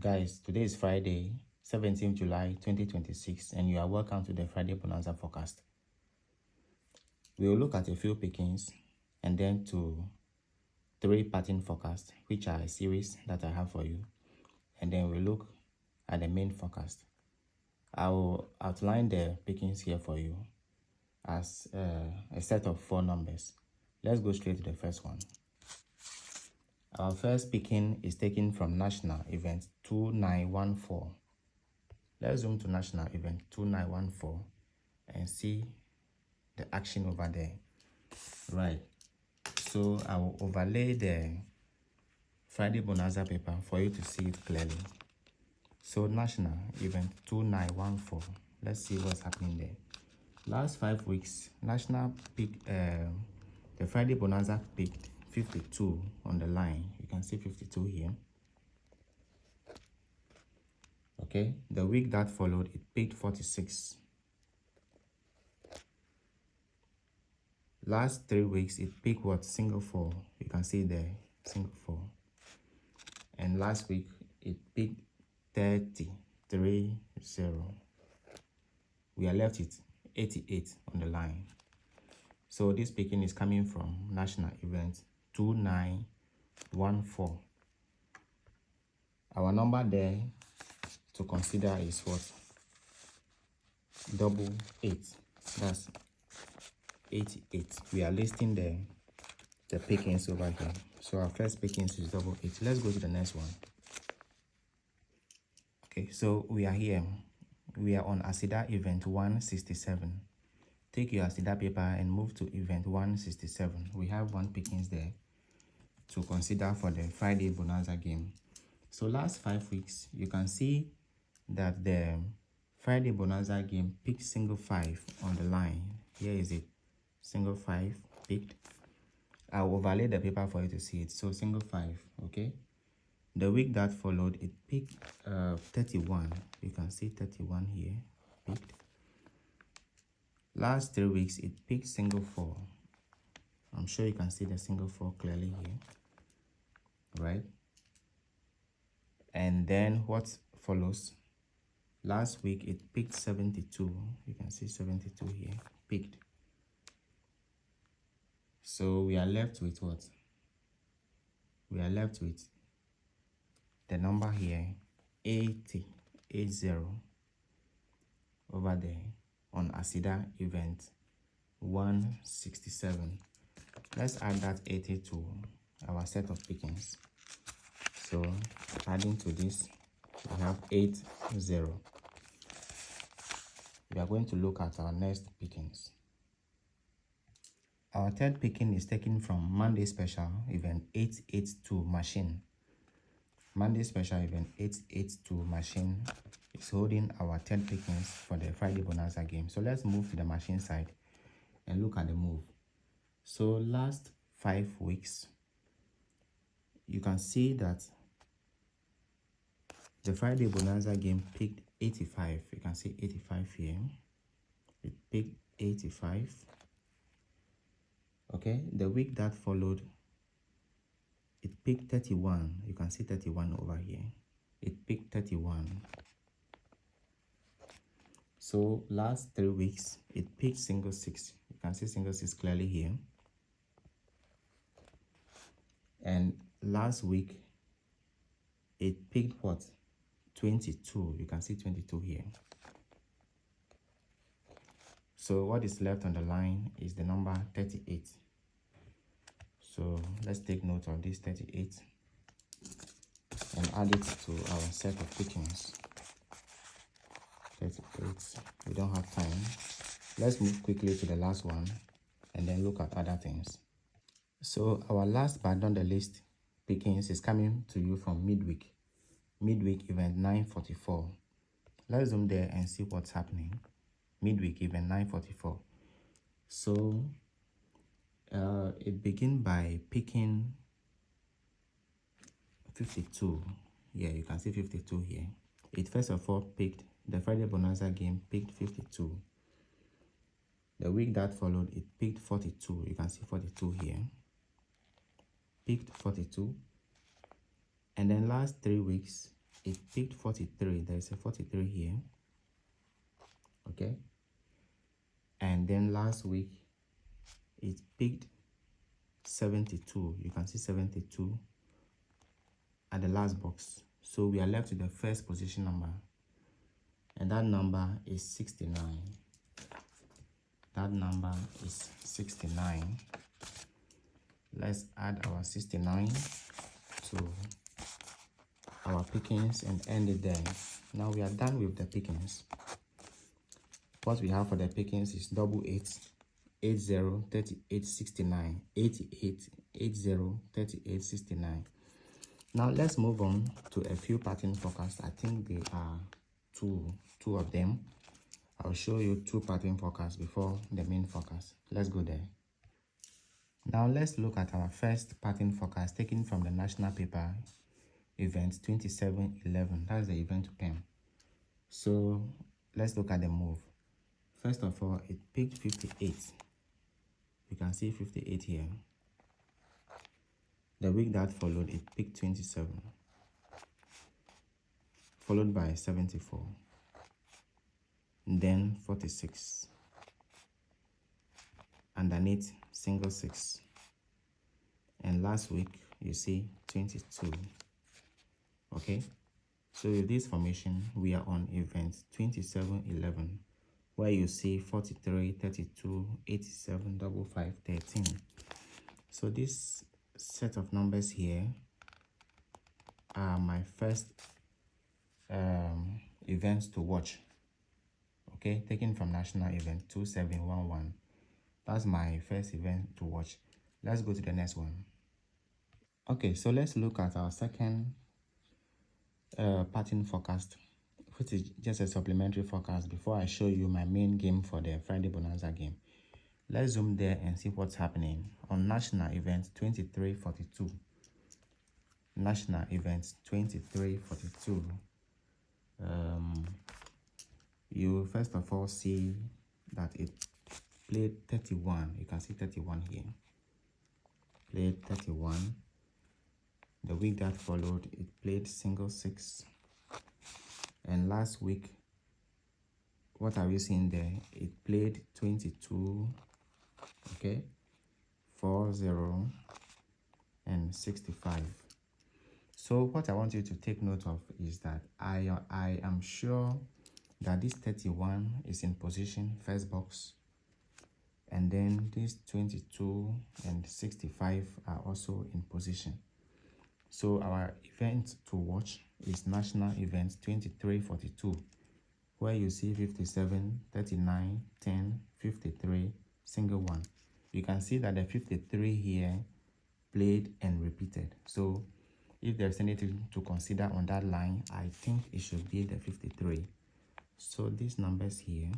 Guys, today is Friday, 17th July 2026, and you are welcome to the Friday Bonanza forecast. We will look at a few pickings and then to 3 pattern forecasts, which are a series that I have for you, and then we'll look at the main forecast. I will outline the pickings here for you as a set of 4 numbers. Let's go straight to the first one. Our first picking is taken from National Event 2914. Let's zoom to National Event 2914 and see the action over there. Right. So I will overlay the Friday Bonanza paper for you to see it clearly. So National Event 2914. Let's see what's happening there. Last 5 weeks, National picked the Friday Bonanza picked 52 on the line. You can see 52 here. Okay, the week that followed, it picked 46. Last 3 weeks, it picked what? Single 4. You can see there, single 4. And last week, it picked 30, 3, 0. We are left with 88 on the line. So this picking is coming from National Event 2914. Our number there to consider is what? 88. That's 88. We are listing the pickings over here. So our first pickings is 88. Let's go to the next one. Okay, so we are here. We are on ASIDA Event 167. Take your ASIDA paper and move to Event 167. We have 1 pickings there to consider for the Friday Bonanza game. So last 5 weeks, you can see that the Friday Bonanza game picked single 5 on the line. Here is it, single 5 picked. I'll overlay the paper for you to see it. So single 5, okay. The week that followed, it picked 31. You can see 31 here, picked. Last 3 weeks, it picked single 4. I'm sure you can see the single 4 clearly here, right? And then what follows? Last week, it picked 72. You can see 72 here, picked. So we are left with what? We are left with the number here, 80 over there on ASIDA Event 167. Let's add that 80 to our set of pickings. So adding to this, we have 80. We are going to look at our next pickings. Our third picking is taken from Monday Special Event 882 Machine. Monday Special Event 882 Machine is holding our third pickings for the Friday Bonanza game. So let's move to the machine side and look at the move. So last 5 weeks, you can see that the Friday Bonanza game picked 85. You can see 85 here. It picked 85. Okay, the week that followed, it picked 31. You can see 31 over here. It picked 31. So last 3 weeks, it picked single 6. You can see single 6 clearly here. And last week, it picked what? 22. You can see 22 here. So what is left on the line is the number 38. So let's take note of this 38 and add it to our set of pickings. 38. We don't have time. Let's move quickly to the last one and then look at other things. So our last but not the least pickings is coming to you from midweek. Midweek Event 944. Let's zoom there and see what's happening. Midweek Event 944. So it begins by picking 52. Yeah, you can see 52 here. It first of all picked the Friday Bonanza game, picked 52. The week that followed, it picked 42. You can see 42 here. Picked 42. And then last 3 weeks, it picked 43. There's a 43 here. Okay. And then last week, it picked 72. You can see 72 at the last box. So we are left with the first position number, and that number is 69. That number is 69. Let's add our 69 to our pickings and end it there. Now we are done with the pickings. What we have for the pickings is 88, 80, 38, 69, 88, 80, 38, 69. Now let's move on to a few pattern forecasts. I think there are two of them. I'll show you two pattern forecasts before the main forecast. Let's go there. Now let's look at our first pattern forecast taken from the national paper event 2711. That's the event to pen. So let's look at the move. First of all, it picked 58. You can see 58 here. The week that followed, it picked 27, followed by 74, then 46, underneath single 6, and last week you see 22. Okay, so with this formation, we are on event 2711, where you see 43, 32, 87, 55, 13. So this set of numbers here are my first events to watch. Okay, taken from national event 2711. That's my first event to watch. Let's go to the next one. Okay, so let's look at our second pattern forecast, which is just a supplementary forecast before I show you my main game for the Friday Bonanza game. Let's zoom there and see what's happening on national event 2342. National event 2342. You first of all see that it played 31. You can see 31 here. Played 31. The week that followed, it played single 6. And last week, what are we seeing there? It played 22. Okay, 40 and 65. So what I want you to take note of is that I am sure that this 31 is in position, first box, and then this 22 and 65 are also in position. So our event to watch is national event 2342, where you see 57, 39, 10, 53, single 1. You can see that the 53 here played and repeated. So if there's anything to consider on that line, I think it should be the 53. So these numbers here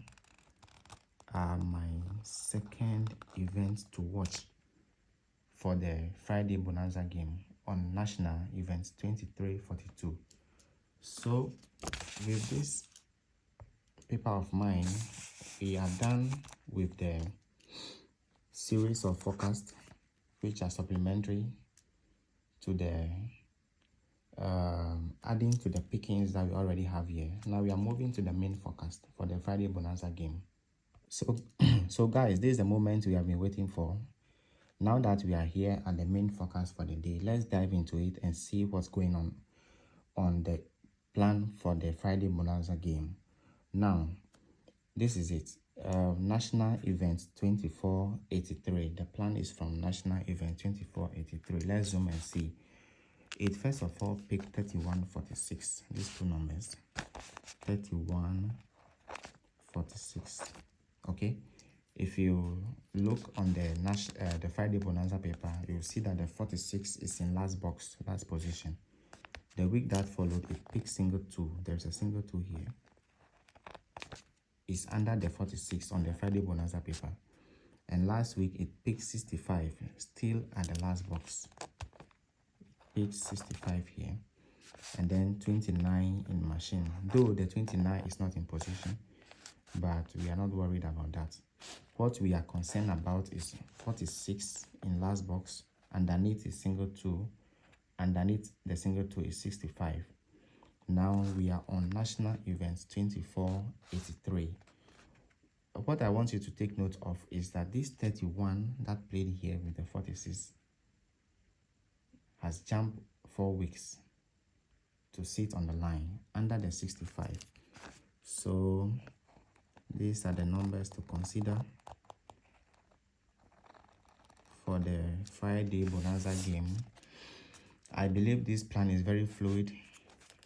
are my second event to watch for the Friday Bonanza game on national events 2342. So with this paper of mine, we are done with the series of forecasts which are supplementary to the adding to the pickings that we already have here. Now we are moving to the main forecast for the Friday Bonanza game. So guys, this is the moment we have been waiting for. Now that we are here at the main forecast for the day, let's dive into it and see what's going on the plan for the Friday Bonanza game. Now, this is it. National event 2483. The plan is from national event 2483. Let's zoom and see. It first of all picked 3146. These two numbers, 3146. Okay. If you look on the Friday Bonanza paper, you'll see that the 46 is in last box, last position. The week that followed, it picked single 2. There's a single 2 here. It's under the 46 on the Friday Bonanza paper. And last week, it picked 65, still at the last box. Picked 65 here. And then 29 in machine. Though the 29 is not in position, but we are not worried about that. What we are concerned about is 46 in last box. Underneath is single 2. Underneath the single 2 is 65. Now we are on national events 2483. What I want you to take note of is that this 31 that played here with the 46 has jumped 4 weeks to sit on the line under the 65. So these are the numbers to consider for the Friday Bonanza game. I believe this plan is very fluid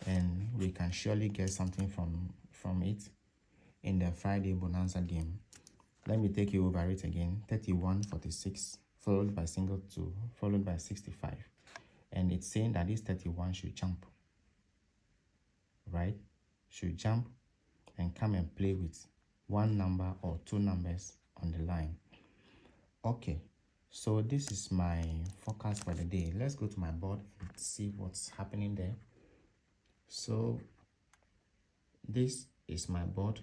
and we can surely get something from it in the Friday Bonanza game. Let me take you over it again. 31, 46, followed by single 2, followed by 65. And it's saying that this 31 should jump, right? Should jump and come and play with one number or two numbers on the line. Okay, so this is my forecast for the day. Let's go to my board and see what's happening there. So this is my board.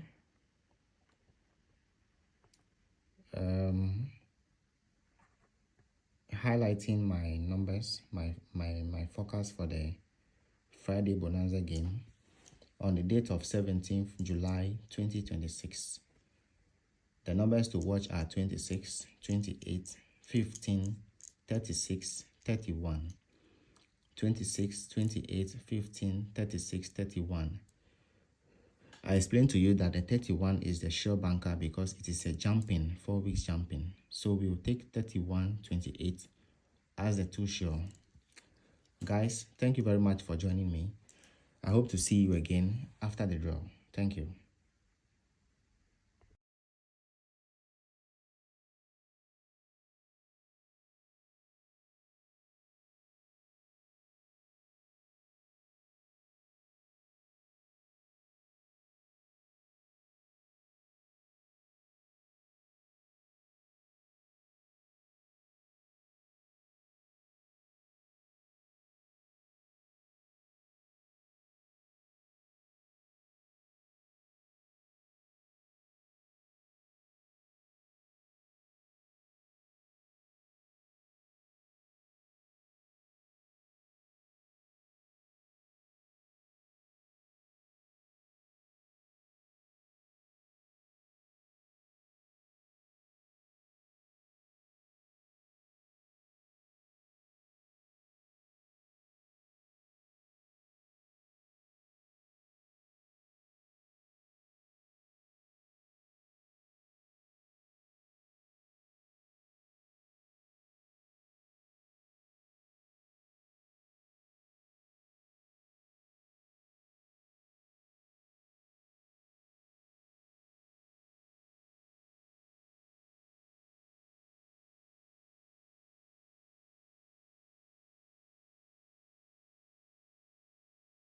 Highlighting my numbers, my forecast for the Friday Bonanza game on the date of 17th July 2026. The numbers to watch are 26, 28, 15, 36, 31. 26, 28, 15, 36, 31. I explained to you that the 31 is the sure banker because it is a jumping, 4 weeks jumping. So we will take 31, 28 as the two sure. Guys, thank you very much for joining me. I hope to see you again after the draw. Thank you.